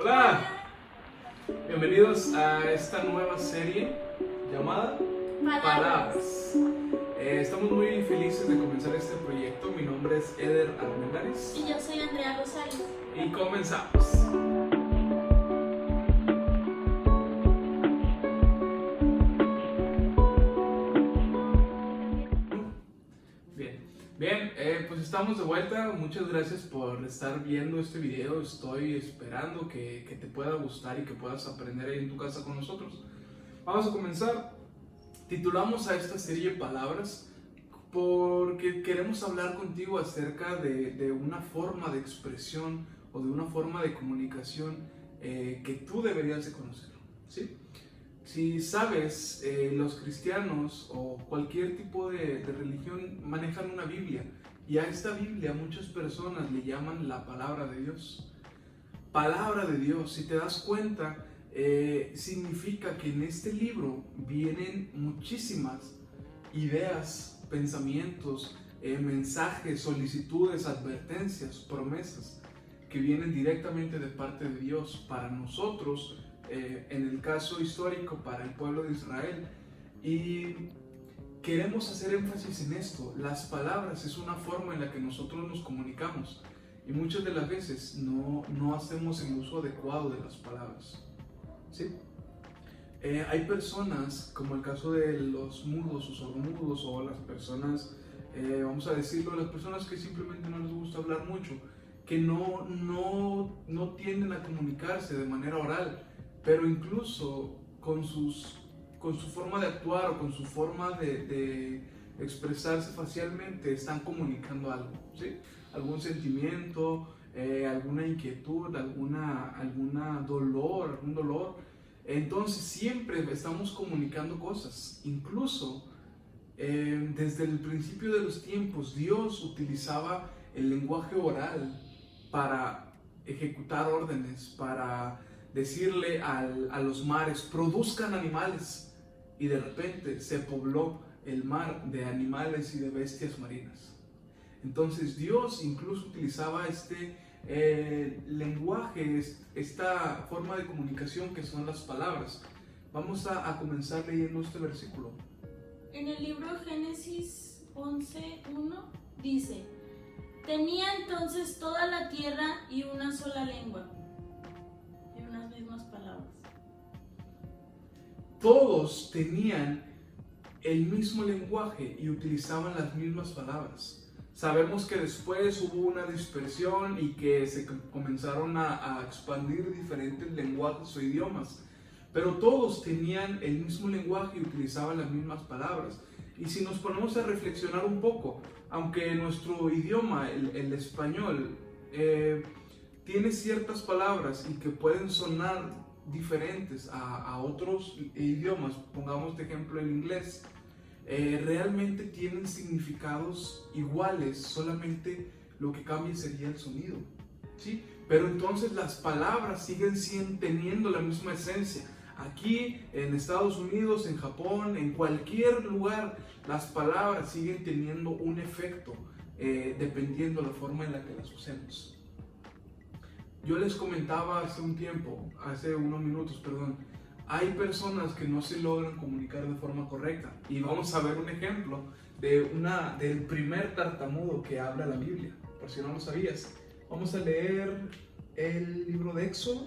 Hola, bienvenidos a esta nueva serie llamada Palabras. Estamos muy felices de comenzar este proyecto. Mi nombre es Eder Armendáriz Y yo soy Andrea Rosario. y comenzamos. Pues estamos de vuelta. Muchas gracias por estar viendo este video. Estoy esperando que te pueda gustar y que puedas aprender ahí en tu casa con nosotros. Vamos a comenzar. Titulamos a esta serie Palabras porque queremos hablar contigo acerca de una forma de expresión o de una forma de comunicación que tú deberías de conocer, ¿sí? Si sabes, los cristianos o cualquier tipo de religión manejan una Biblia, y a esta Biblia muchas personas le llaman la palabra de Dios. Palabra de Dios, si te das cuenta, significa que en este libro vienen muchísimas ideas, pensamientos, mensajes, solicitudes, advertencias, promesas que vienen directamente de parte de Dios para nosotros, en el caso histórico para el pueblo de Israel. Y queremos hacer énfasis en esto. Las palabras es una forma en la que nosotros nos comunicamos, y muchas de las veces no hacemos el uso adecuado de las palabras, ¿sí? Hay personas, como el caso de los mudos o sordomudos, o las personas, vamos a decirlo, las personas que simplemente no les gusta hablar mucho, que no tienden a comunicarse de manera oral, pero incluso con su forma de actuar o con su forma de expresarse facialmente están comunicando algo, ¿sí? Algún sentimiento, alguna inquietud, algún dolor. Entonces siempre estamos comunicando cosas. Incluso desde el principio de los tiempos, Dios utilizaba el lenguaje oral para ejecutar órdenes, para decirle a los mares: produzcan animales, y de repente se pobló el mar de animales y de bestias marinas. Entonces Dios incluso utilizaba este lenguaje, esta forma de comunicación que son las palabras. Vamos a comenzar leyendo este versículo. En el libro Génesis 11:1 dice: tenía entonces toda la tierra y una sola lengua, y unas mismas palabras. Todos tenían el mismo lenguaje y utilizaban las mismas palabras. Sabemos que después hubo una dispersión y que se comenzaron a expandir diferentes lenguajes o idiomas, pero todos tenían el mismo lenguaje y utilizaban las mismas palabras. Y si nos ponemos a reflexionar un poco, aunque nuestro idioma, el español, tiene ciertas palabras y que pueden sonar diferentes a otros idiomas, pongamos de ejemplo el inglés, realmente tienen significados iguales, solamente lo que cambia sería el sonido, ¿sí? Pero entonces las palabras siguen teniendo la misma esencia. Aquí en Estados Unidos, en Japón, en cualquier lugar, las palabras siguen teniendo un efecto, dependiendo la forma en la que las usemos. Yo les comentaba hace unos minutos, hay personas que no se logran comunicar de forma correcta, y vamos a ver un ejemplo del primer tartamudo que habla la Biblia, por si no lo sabías. Vamos a leer el libro de Éxodo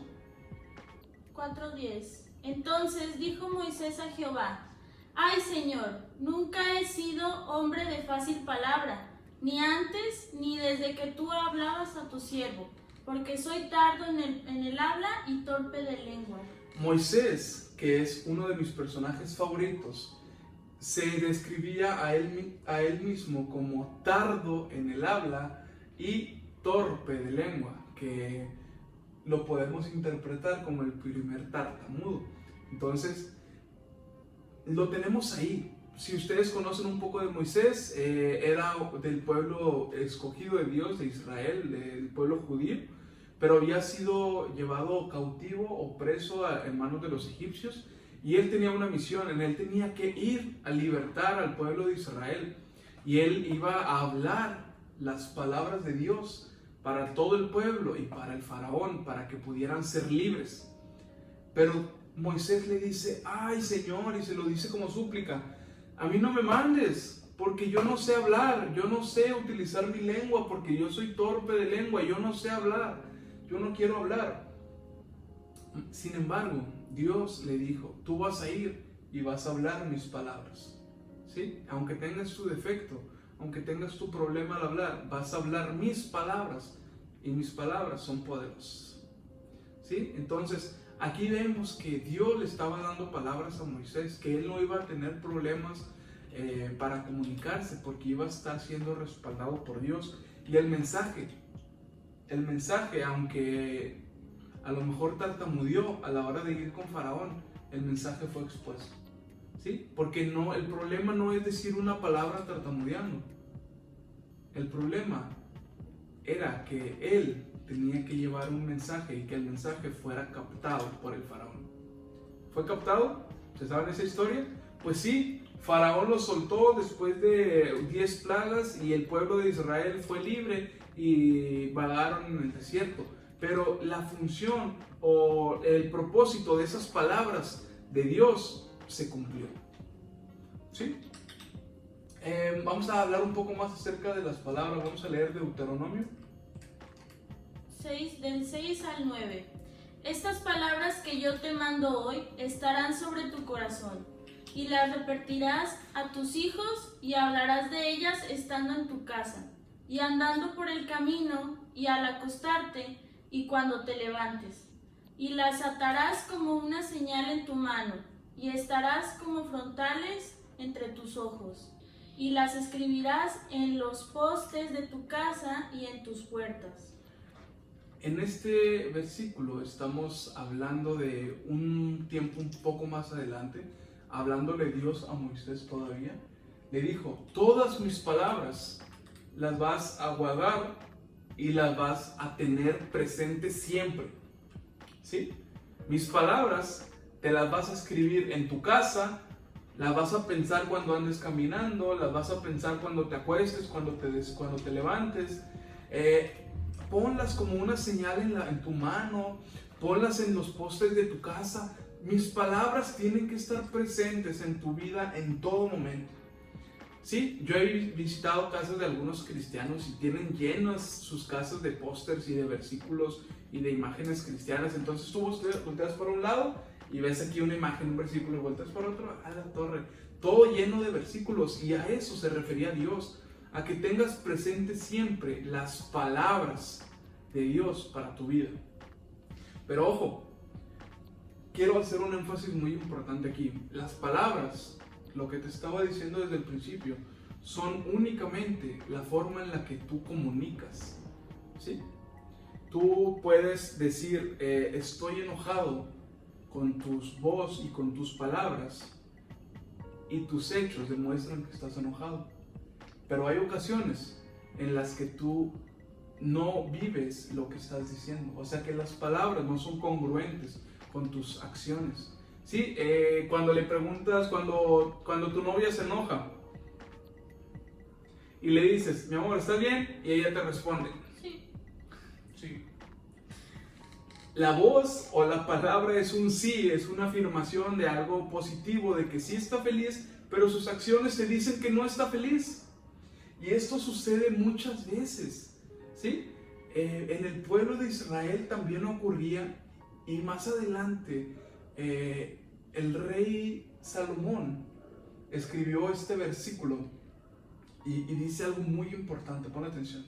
4:10. Entonces dijo Moisés a Jehová: ay, Señor, nunca he sido hombre de fácil palabra, ni antes ni desde que tú hablabas a tu siervo, porque soy tardo en el habla y torpe de lengua. Moisés, que es uno de mis personajes favoritos, se describía a él mismo como tardo en el habla y torpe de lengua, que lo podemos interpretar como el primer tartamudo. Entonces, lo tenemos ahí. Si ustedes conocen un poco de Moisés, era del pueblo escogido de Dios, de Israel, del pueblo judío, pero había sido llevado cautivo o preso en manos de los egipcios, y él tenía una misión. Él tenía que ir a libertar al pueblo de Israel, y él iba a hablar las palabras de Dios para todo el pueblo y para el faraón, para que pudieran ser libres. Pero Moisés le dice, ay Señor, y se lo dice como súplica, a mí no me mandes, porque yo no sé hablar, yo no sé utilizar mi lengua, porque yo soy torpe de lengua, yo no sé hablar, yo no quiero hablar. Sin embargo, Dios le dijo, tú vas a ir y vas a hablar mis palabras, ¿sí? Aunque tengas tu defecto, aunque tengas tu problema al hablar, vas a hablar mis palabras, y mis palabras son poderosas, ¿sí? Entonces, aquí vemos que Dios le estaba dando palabras a Moisés, que él no iba a tener problemas para comunicarse, porque iba a estar siendo respaldado por Dios. Y el mensaje, aunque a lo mejor tartamudeó a la hora de ir con Faraón, el mensaje fue expuesto, ¿sí? Porque no, el problema no es decir una palabra tartamudeando. El problema era que él tenía que llevar un mensaje y que el mensaje fuera captado por el faraón. ¿Fue captado? ¿Se saben esa historia? Pues sí, Faraón lo soltó después de 10 plagas y el pueblo de Israel fue libre y vagaron en el desierto. Pero la función o el propósito de esas palabras de Dios se cumplió, ¿sí? Vamos a hablar un poco más acerca de las palabras. Vamos a leer Deuteronomio 6, del 6 al 9. Estas palabras que yo te mando hoy estarán sobre tu corazón, y las repetirás a tus hijos y hablarás de ellas estando en tu casa, y andando por el camino, y al acostarte, y cuando te levantes. Y las atarás como una señal en tu mano, y estarás como frontales entre tus ojos. Y las escribirás en los postes de tu casa y en tus puertas. En este versículo estamos hablando de un tiempo un poco más adelante, hablándole Dios a Moisés todavía. Le dijo, todas mis palabras las vas a guardar y las vas a tener presentes siempre, ¿sí? Mis palabras te las vas a escribir en tu casa, las vas a pensar cuando andes caminando, las vas a pensar cuando te acuestes, cuando te levantes. Ponlas como una señal en tu mano, ponlas en los postes de tu casa. Mis palabras tienen que estar presentes en tu vida en todo momento. Sí, yo he visitado casas de algunos cristianos y tienen llenas sus casas de pósters y de versículos y de imágenes cristianas. Entonces tú volteas por un lado y ves aquí una imagen, un versículo, y volteas por otro, a la torre. Todo lleno de versículos, y a eso se refería Dios, a que tengas presente siempre las palabras de Dios para tu vida. Pero ojo, quiero hacer un énfasis muy importante aquí. Las palabras, lo que te estaba diciendo desde el principio, son únicamente la forma en la que tú comunicas, ¿sí? Tú puedes decir, estoy enojado, con tu voz y con tus palabras, y tus hechos demuestran que estás enojado. Pero hay ocasiones en las que tú no vives lo que estás diciendo, o sea que las palabras no son congruentes con tus acciones. Sí, cuando le preguntas, cuando tu novia se enoja y le dices, mi amor, ¿estás bien? Y ella te responde, Sí. sí. La voz o la palabra es un sí, es una afirmación de algo positivo, de que sí está feliz, pero sus acciones te dicen que no está feliz. Y esto sucede muchas veces, ¿sí? En el pueblo de Israel también ocurría, y más adelante el rey Salomón escribió este versículo y dice algo muy importante, pon atención.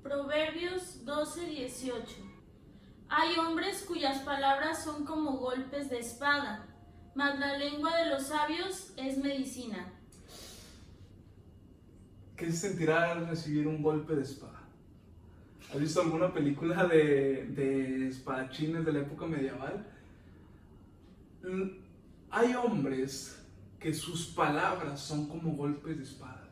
Proverbios 12:18. Hay hombres cuyas palabras son como golpes de espada, mas la lengua de los sabios es medicina. ¿Qué se sentirá al recibir un golpe de espada? ¿Has visto alguna película de espadachines de la época medieval? Hay hombres que sus palabras son como golpes de espadas,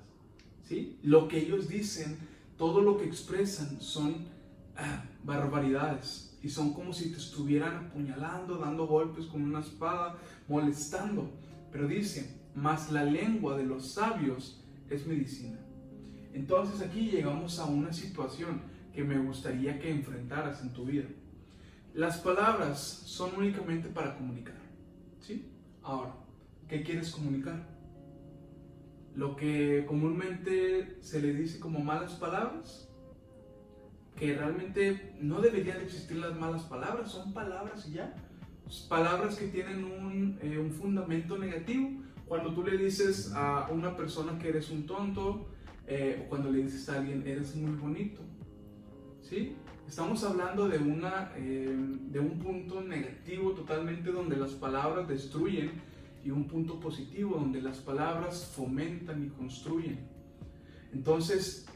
¿sí? Lo que ellos dicen, todo lo que expresan son barbaridades. Y son como si te estuvieran apuñalando, dando golpes con una espada, molestando. Pero dice, mas la lengua de los sabios es medicina. Entonces aquí llegamos a una situación que me gustaría que enfrentaras en tu vida. Las palabras son únicamente para comunicar, ¿sí? Ahora, ¿qué quieres comunicar? Lo que comúnmente se le dice como malas palabras, que realmente no deberían existir las malas palabras, son palabras y ya. Palabras que tienen un fundamento negativo. Cuando tú le dices a una persona que eres un tonto, o cuando le dices a alguien eres muy bonito, ¿sí? Estamos hablando de un punto negativo totalmente, donde las palabras destruyen, y un punto positivo donde las palabras fomentan y construyen. Entonces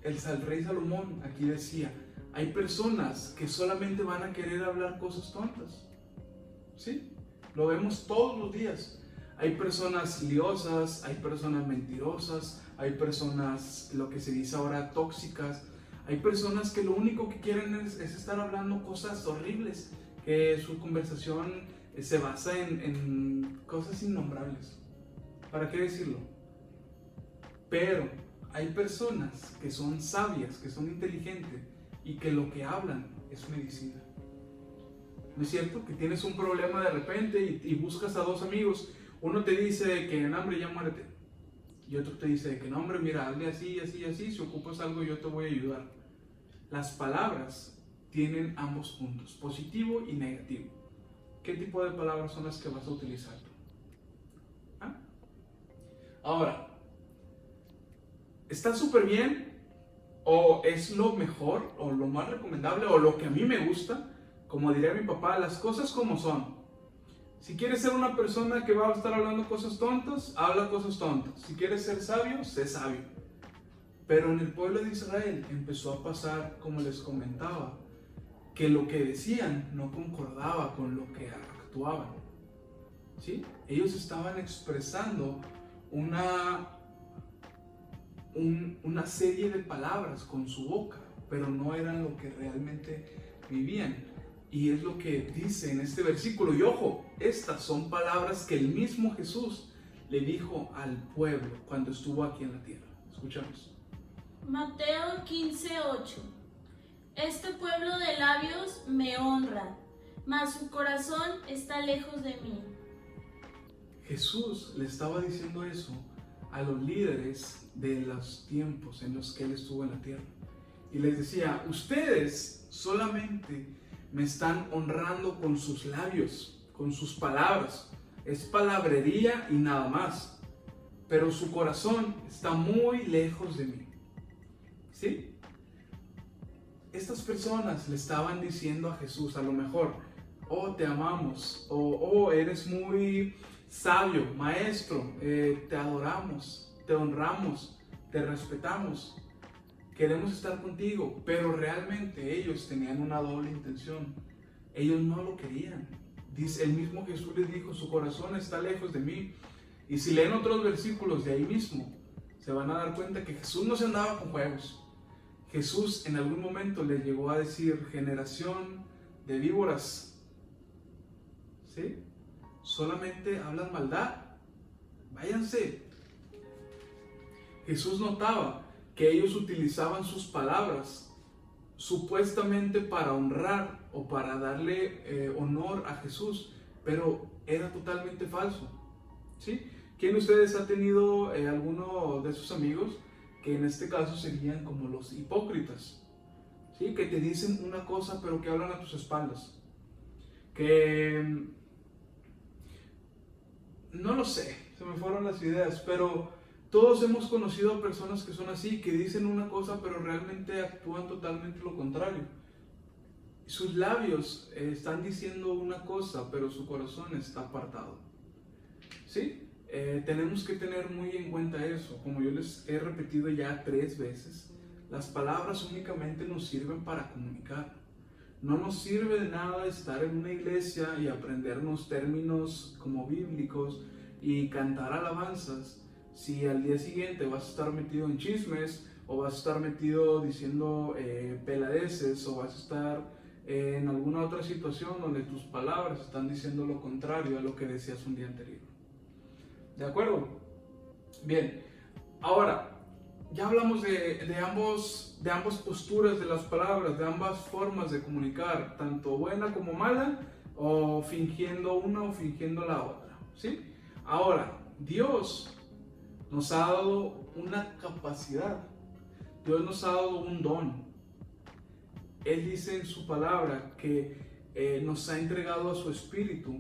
el rey Salomón aquí decía, hay personas que solamente van a querer hablar cosas tontas, ¿sí? Lo vemos todos los días. Hay personas liosas, hay personas mentirosas, hay personas, lo que se dice ahora, tóxicas. Hay personas que lo único que quieren es estar hablando cosas horribles, que su conversación se basa en cosas innombrables. ¿Para qué decirlo? Pero hay personas que son sabias, que son inteligentes y que lo que hablan es medicina. ¿No es cierto? Que tienes un problema de repente y buscas a dos amigos. Uno te dice que en hambre ya muérete. Y otro te dice que no, hombre, mira, hazle así, así, así. Si ocupas algo yo te voy a ayudar. Las palabras tienen ambos puntos, positivo y negativo. ¿Qué tipo de palabras son las que vas a utilizar tú? ¿Ah? Ahora, ¿está súper bien? ¿O es lo mejor? ¿O lo más recomendable? ¿O lo que a mí me gusta? Como diría mi papá, las cosas como son. Si quieres ser una persona que va a estar hablando cosas tontas, habla cosas tontas. Si quieres ser sabio, sé sabio. Pero en el pueblo de Israel empezó a pasar, como les comentaba, que lo que decían no concordaba con lo que actuaban, ¿sí? Ellos estaban expresando una serie de palabras con su boca, pero no eran lo que realmente vivían. Y es lo que dice en este versículo. Y ojo, estas son palabras que el mismo Jesús le dijo al pueblo cuando estuvo aquí en la tierra. Escuchamos. Mateo 15:8. Este pueblo de labios me honra, mas su corazón está lejos de mí. Jesús le estaba diciendo eso a los líderes de los tiempos en los que él estuvo en la tierra. Y les decía, ustedes solamente me están honrando con sus labios, con sus palabras. Es palabrería y nada más. Pero su corazón está muy lejos de mí. ¿Sí? Estas personas le estaban diciendo a Jesús, a lo mejor, oh, te amamos, oh, eres muy sabio, maestro, te adoramos, te honramos, te respetamos, queremos estar contigo. Pero realmente ellos tenían una doble intención. Ellos no lo querían. Dice, el mismo Jesús les dijo, su corazón está lejos de mí. Y si leen otros versículos de ahí mismo, se van a dar cuenta que Jesús no se andaba con juegos. Jesús en algún momento les llegó a decir, generación de víboras, ¿sí? Solamente hablan maldad, váyanse. Jesús notaba que ellos utilizaban sus palabras supuestamente para honrar o para darle honor a Jesús, pero era totalmente falso, ¿sí? ¿Quién de ustedes ha tenido alguno de sus amigos que en este caso serían como los hipócritas, ¿sí? Que te dicen una cosa pero que hablan a tus espaldas? Que no lo sé, se me fueron las ideas, pero todos hemos conocido a personas que son así, que dicen una cosa pero realmente actúan totalmente lo contrario. Sus labios están diciendo una cosa pero su corazón está apartado, ¿sí? Tenemos que tener muy en cuenta eso. Como yo les he repetido ya 3 veces, las palabras únicamente nos sirven para comunicar. No nos sirve de nada estar en una iglesia y aprendernos términos como bíblicos y cantar alabanzas si al día siguiente vas a estar metido en chismes, o vas a estar metido diciendo peladeces, o vas a estar en alguna otra situación donde tus palabras están diciendo lo contrario a lo que decías un día anterior. ¿De acuerdo? Bien, ahora, ya hablamos de ambas posturas de las palabras, de ambas formas de comunicar, tanto buena como mala, o fingiendo una o fingiendo la otra, ¿sí? Ahora, Dios nos ha dado una capacidad, Dios nos ha dado un don. Él dice en su palabra que nos ha entregado a su Espíritu,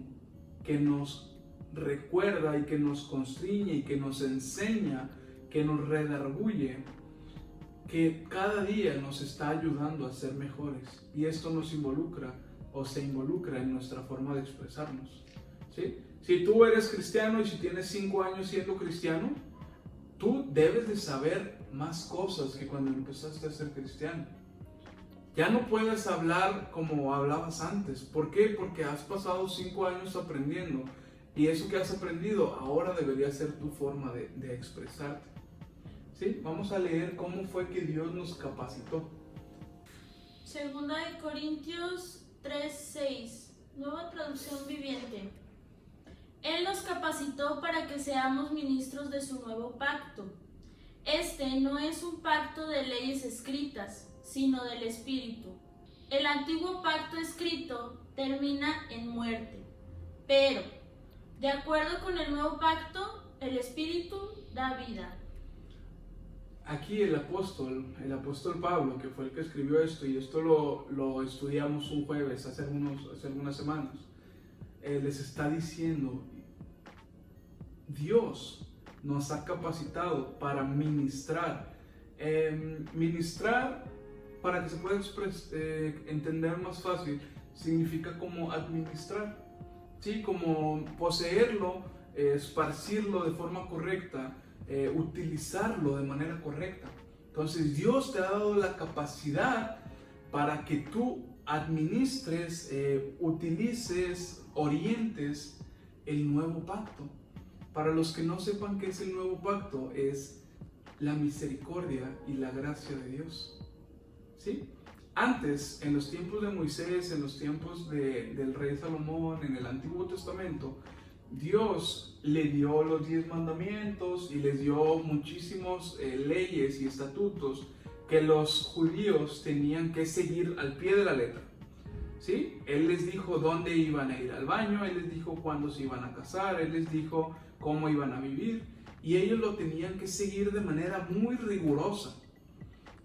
que nos recuerda y que nos constriñe y que nos enseña, que nos redarguye, que cada día nos está ayudando a ser mejores. Y esto nos involucra o se involucra en nuestra forma de expresarnos, ¿sí? Si tú eres cristiano y si tienes 5 años siendo cristiano, tú debes de saber más cosas que cuando empezaste a ser cristiano. Ya no puedes hablar como hablabas antes. ¿Por qué? Porque has pasado 5 años aprendiendo y eso que has aprendido ahora debería ser tu forma de expresarte. ¿Sí? Vamos a leer cómo fue que Dios nos capacitó. Segunda de Corintios 3:6, nueva traducción viviente. Él nos capacitó para que seamos ministros de su nuevo pacto. Este no es un pacto de leyes escritas, sino del Espíritu. El antiguo pacto escrito termina en muerte, pero, de acuerdo con el nuevo pacto, el Espíritu da vida. Aquí el apóstol Pablo, que fue el que escribió esto, y esto lo estudiamos un jueves, hace algunas semanas, les está diciendo, Dios nos ha capacitado para ministrar. Ministrar, para que se pueda entender más fácil, significa como administrar, ¿sí? Como poseerlo, esparcirlo de forma correcta, utilizarlo de manera correcta. Entonces Dios te ha dado la capacidad para que tú administres, utilices, orientes el nuevo pacto. Para los que no sepan qué es el nuevo pacto, es la misericordia y la gracia de Dios, ¿sí? Antes, en los tiempos de Moisés, en los tiempos del rey Salomón, en el Antiguo Testamento, Dios le dio los 10 mandamientos y les dio muchísimas leyes y estatutos que los judíos tenían que seguir al pie de la letra, ¿sí? Él les dijo dónde iban a ir al baño, Él les dijo cuándo se iban a casar, Él les dijo cómo iban a vivir, y ellos lo tenían que seguir de manera muy rigurosa,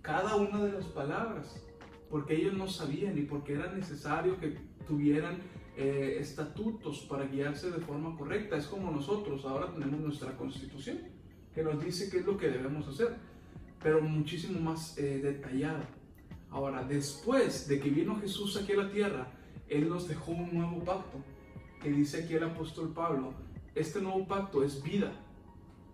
cada una de las palabras, porque ellos no sabían y porque era necesario que tuvieran estatutos para guiarse de forma correcta. Es como nosotros ahora tenemos nuestra constitución que nos dice qué es lo que debemos hacer, pero muchísimo más detallado. Ahora, después de que vino Jesús aquí a la tierra, Él nos dejó un nuevo pacto, que dice aquí el apóstol Pablo, este nuevo pacto es vida,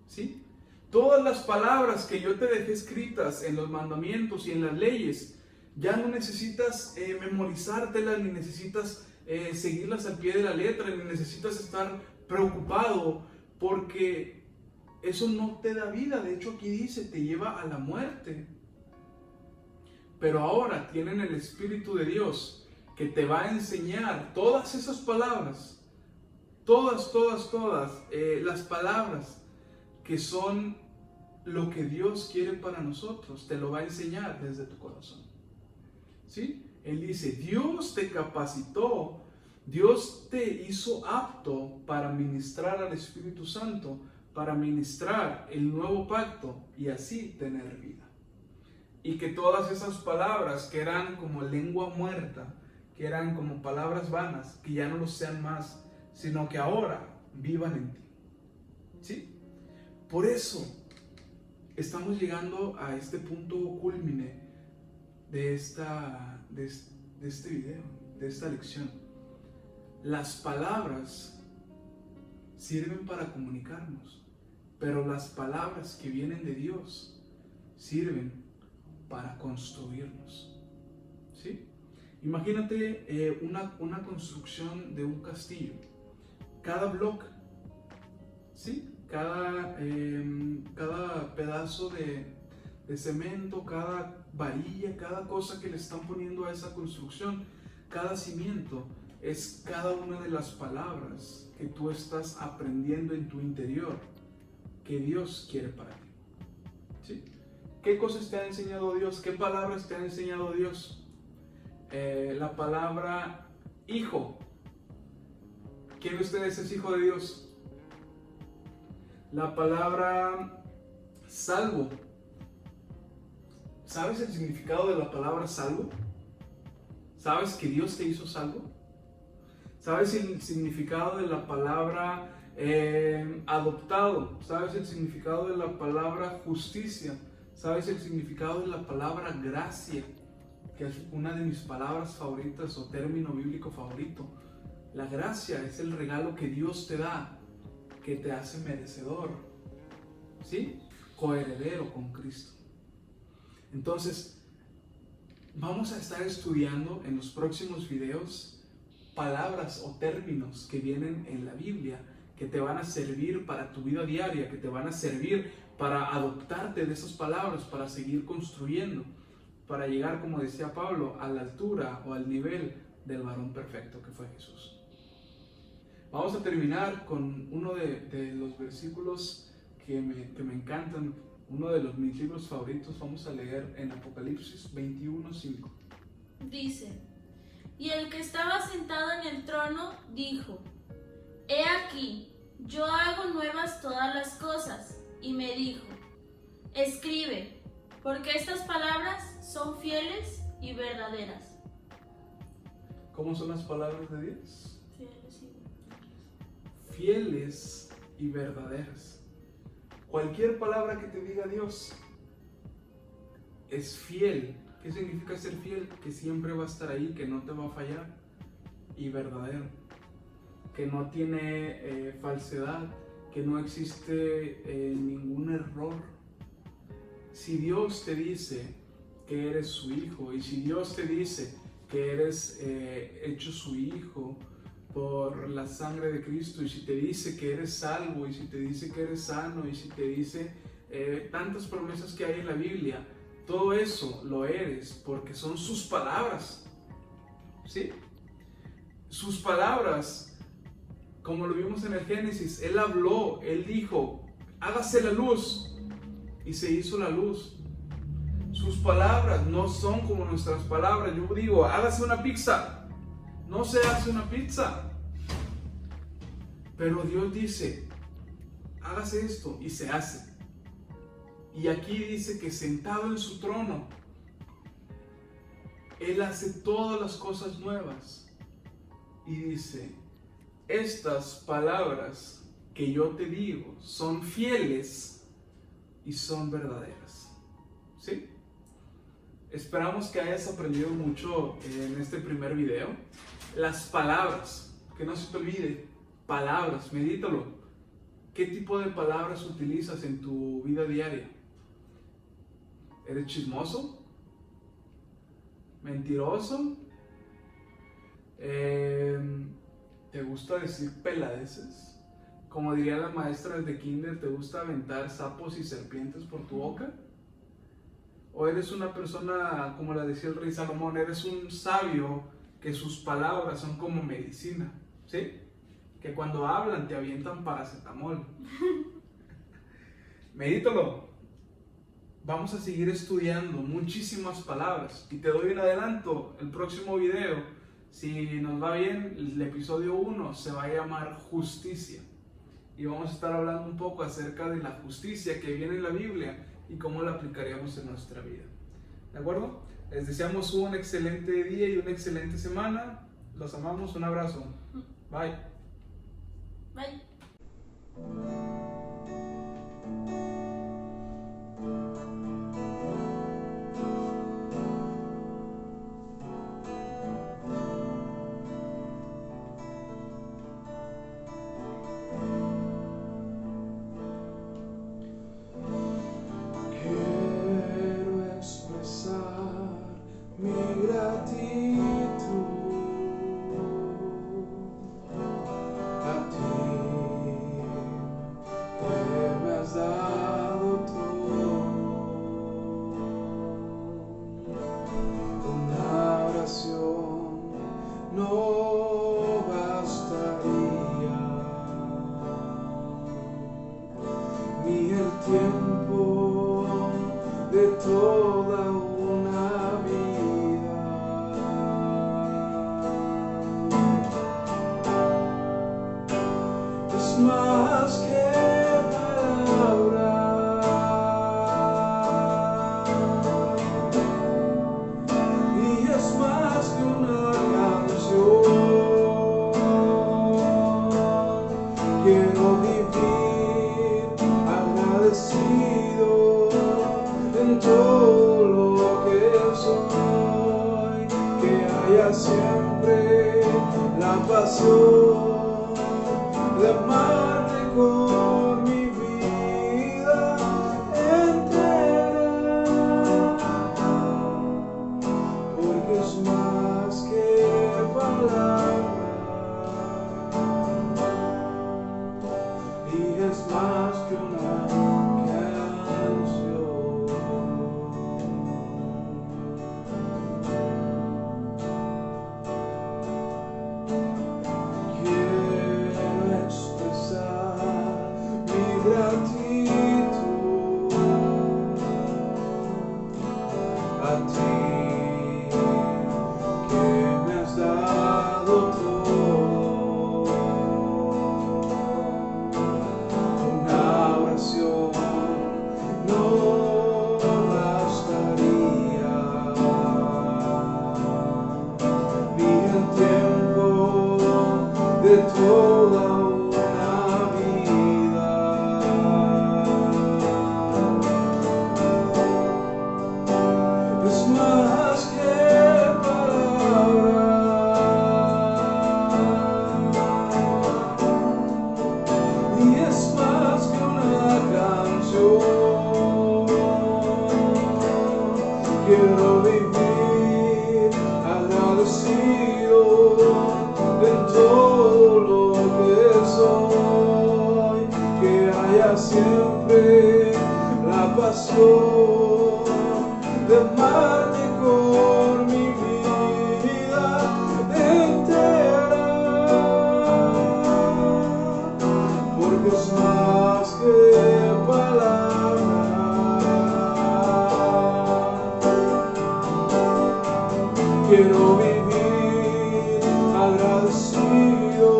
¿sí? Todas las palabras que yo te dejé escritas en los mandamientos y en las leyes, ya no necesitas memorizártelas, ni necesitas seguirlas al pie de la letra, ni necesitas estar preocupado, porque eso no te da vida. De hecho, aquí dice, te lleva a la muerte. Pero ahora tienen el Espíritu de Dios que te va a enseñar todas esas palabras, todas las palabras que son lo que Dios quiere para nosotros, te lo va a enseñar desde tu corazón, ¿sí? Él dice, Dios te capacitó, Dios te hizo apto para ministrar al Espíritu Santo, para ministrar el nuevo pacto y así tener vida. Y que todas esas palabras que eran como lengua muerta, que eran como palabras vanas, que ya no lo sean más, sino que ahora vivan en ti, ¿sí? Por eso estamos llegando a este punto culmine de este video, de esta lección. Las palabras sirven para comunicarnos, pero las palabras que vienen de Dios sirven para construirnos, ¿sí? Imagínate una construcción de un castillo. Cada bloque, ¿sí? Cada pedazo de cemento, cada varilla, cada cosa que le están poniendo a esa construcción, cada cimiento, es cada una de las palabras que tú estás aprendiendo en tu interior que Dios quiere para ti, ¿sí? ¿Qué cosas te ha enseñado Dios? ¿Qué palabras te ha enseñado Dios? La palabra hijo. ¿Quién de ustedes es hijo de Dios? La palabra salvo. ¿Sabes el significado de la palabra salvo? ¿Sabes que Dios te hizo salvo? ¿Sabes el significado de la palabra adoptado? ¿Sabes el significado de la palabra justicia? ¿Sabes el significado de la palabra gracia? Que es una de mis palabras favoritas o término bíblico favorito. La gracia es el regalo que Dios te da, que te hace merecedor, ¿sí? Coheredero con Cristo. Entonces, vamos a estar estudiando en los próximos videos palabras o términos que vienen en la Biblia, que te van a servir para tu vida diaria, que te van a servir para adoptarte de esas palabras, para seguir construyendo, para llegar, como decía Pablo, a la altura o al nivel del varón perfecto que fue Jesús. Vamos a terminar con uno de los versículos que me encantan, uno de mis libros favoritos. Vamos a leer en Apocalipsis 21:5. Dice: y el que estaba sentado en el trono dijo: he aquí, yo hago nuevas todas las cosas. Y me dijo: escribe, porque estas palabras son fieles y verdaderas. ¿Cómo son las palabras de Dios? Fieles y verdaderas. Fieles y verdaderas. Cualquier palabra que te diga Dios es fiel. ¿Qué significa ser fiel? Que siempre va a estar ahí, que no te va a fallar. Y verdadero, que no tiene falsedad, que no existe ningún error. Si Dios te dice que eres su hijo, y si Dios te dice que eres hecho su hijo por la sangre de Cristo, y si te dice que eres salvo, y si te dice que eres sano, y si te dice tantas promesas que hay en la Biblia, todo eso lo eres porque son sus palabras, ¿sí? Sus palabras, como lo vimos en el Génesis, Él habló, Él dijo: hágase la luz, y se hizo la luz. Sus palabras no son como nuestras palabras. Yo digo: hágase una pizza, no se hace una pizza. Pero Dios dice: hágase esto, y se hace. Y aquí dice que sentado en su trono, Él hace todas las cosas nuevas. Y dice: estas palabras que yo te digo son fieles y son verdaderas. ¿Sí? Esperamos que hayas aprendido mucho en este primer video. Las palabras, que no se te olvide, palabras, medítalo. ¿Qué tipo de palabras utilizas en tu vida diaria? ¿Eres chismoso? ¿Mentiroso? ¿Te gusta decir peladeces? Como dirían las maestras de kinder, ¿te gusta aventar sapos y serpientes por tu boca? ¿O eres una persona, como la decía el rey Salomón, eres un sabio que sus palabras son como medicina? ¿Sí? Que cuando hablan te avientan paracetamol. Medítalo. Vamos a seguir estudiando muchísimas palabras. Y te doy un adelanto, el próximo video, si nos va bien, el episodio 1 se va a llamar Justicia. Y vamos a estar hablando un poco acerca de la justicia que viene en la Biblia y cómo la aplicaríamos en nuestra vida. ¿De acuerdo? Les deseamos un excelente día y una excelente semana. Los amamos. Un abrazo. Bye. Bye. es más que palabras, y es más que una canción. Quiero vivir agradecido en todo lo que soy, que haya siempre la pasión de amarte con mi vida entera, porque es más que palabras, y es más que una canción. Quiero expresar mi gratitud a ti, que me has dado todo. Una oración no bastaría, ni el tiempo de toda una vida. Es más que palabras, y es más que una canción. Quiero vivir agradecido en todo lo que soy, que haya siempre la pasión de amarte con mi vida entera, porque es más que palabras. Quiero vivir agradecido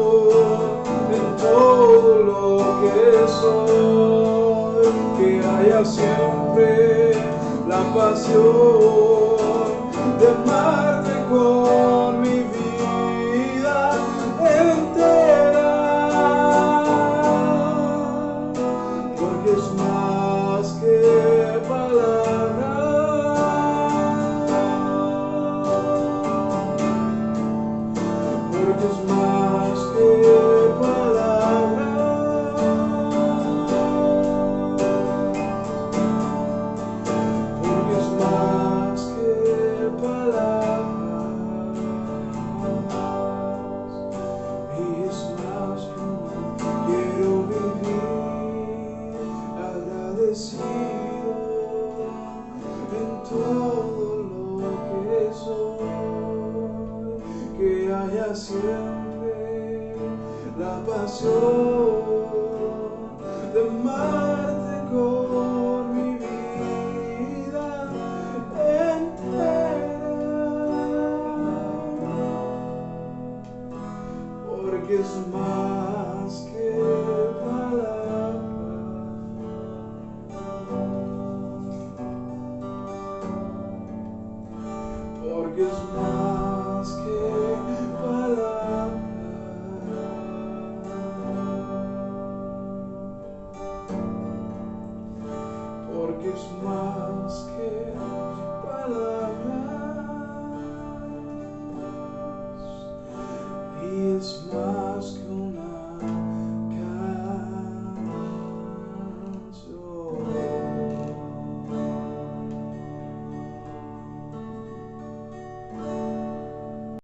en todo lo que soy, que haya siempre la pasión de amarte con mi vida entera, porque es más que palabras, porque es más que palabras, porque es más que palabras, y es más que una. Quiero vivir agradecido en todo lo que soy, que haya siempre la pasión de amarte con mi vida entera, porque es más que palabras, porque es más que palabras, porque es más que palabras, y es más